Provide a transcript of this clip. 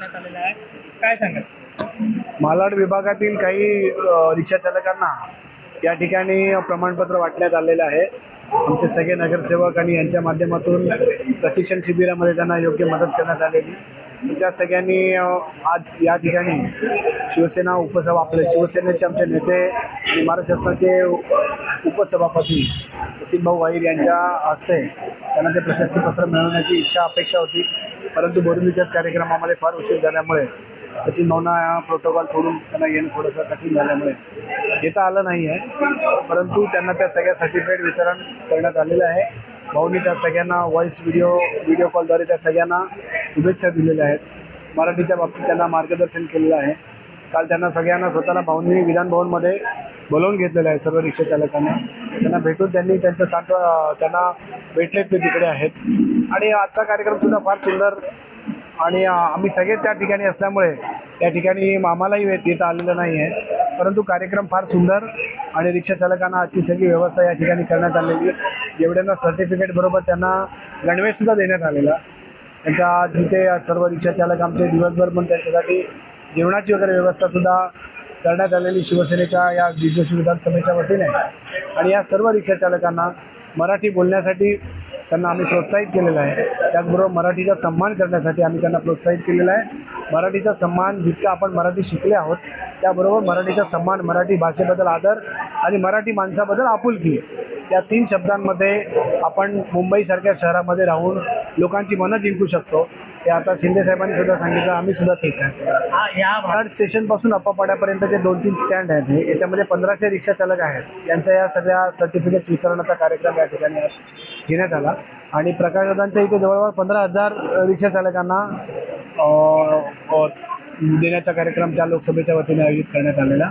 करण्यात आलेला आहे, काय सांगाल? मालाड विभागातील काही रिक्षा चालकांना या ठिकाणी प्रमाणपत्र वाटण्यात आलेलं आहे. आमचे सगळे नगरसेवक आणि यांच्या माध्यमातून प्रशिक्षण शिबिरामध्ये त्यांना योग्य मदत करण्यात आलेली. त्या सगळ्यांनी आज या ठिकाणी शिवसेना आपले शिवसेनेचे आमचे नेते आणि महाराष्ट्र शासनाचे उपसभापती सचिन भाऊ वाईर यांच्या हस्ते त्यांना ते प्रशस्तीपत्र मिळवण्याची अपेक्षा होती. परंतु बोरिवलीच्याच कार्यक्रमामध्ये फार उशीर झाल्यामुळे सचिन भाऊंना प्रोटोकॉल तोडून त्यांना येणं थोडंसं कठीण झाल्यामुळे येता आलं नाही आहे. परंतु त्यांना त्या सगळ्या सर्टिफिकेट वितरण करण्यात आलेलं आहे. भाऊंनी त्या सगळ्यांना व्हिडिओ कॉलद्वारे त्या सगळ्यांना शुभेच्छा दिलेल्या आहेत. मराठीच्या बाबतीत त्यांना मार्गदर्शन केलेलं आहे. काल त्यांना सगळ्यांना स्वतःला भाऊंनी विधान भवनमध्ये बोलावून घेतलेलं आहे. सर्व रिक्षा चालकांना त्यांना भेटून त्यांनी त्यांना भेटलेत, ते तिकडे आहेत. आणि आजचा कार्यक्रम सुद्धा फार सुंदर आणि आम्ही सगळे त्या ठिकाणी असल्यामुळे त्या ठिकाणी आम्हालाही येता आलेलं नाही आहे. परंतु कार्यक्रम फार सुंदर आणि रिक्षा चालकांना आजची सगळी व्यवस्था या ठिकाणी करण्यात आलेली. जेवढ्यांना सर्टिफिकेट बरोबर त्यांना गणवेश सुद्धा देण्यात आलेला. त्यांच्या जिथे सर्व रिक्षा चालक आमचे दिवसभर पण त्यांच्यासाठी जेवणाची वगैरे व्यवस्था सुद्धा करण्यात आलेली शिवसेनेच्या या दिग्दर्शक विधानसभेच्या वतीने. आणि या सर्व रिक्षा चालकांना मराठी बोलण्यासाठी त्यांना आम्ही प्रोत्साहित केलेलं आहे. त्याचबरोबर मराठीचा सन्मान करण्यासाठी आम्ही त्यांना प्रोत्साहित केलेलं आहे. मराठीचा सन्मान जितका आपण मराठी शिकले आहोत त्याबरोबर मराठीचा सन्मान, मराठी भाषेबद्दल आदर आणि मराठी माणसाबद्दल आपुलकी, या 3 शब्दांमध्ये आपण मुंबईसारख्या शहरामध्ये राहून लोकांची मनं जिंकू शकतो. हे आता शिंदे साहेबांनी सुद्धा सांगितलं, आम्ही सुद्धा तेच सांगितलं. या महाड स्टेशनपासून अप्पापाड्यापर्यंत जे 2-3 स्टँड आहेत, याच्यामध्ये 1500 रिक्षा चालक आहेत. यांच्या या सगळ्या सर्टिफिकेट वितरणाचा कार्यक्रम या ठिकाणी घेण्यात आला. आणि प्रकाशदादांच्या इथे जवळजवळ 15,000 रिक्षा चालकांना देण्याचा कार्यक्रम त्या लोकसभेच्या वतीने आयोजित करण्यात आलेला.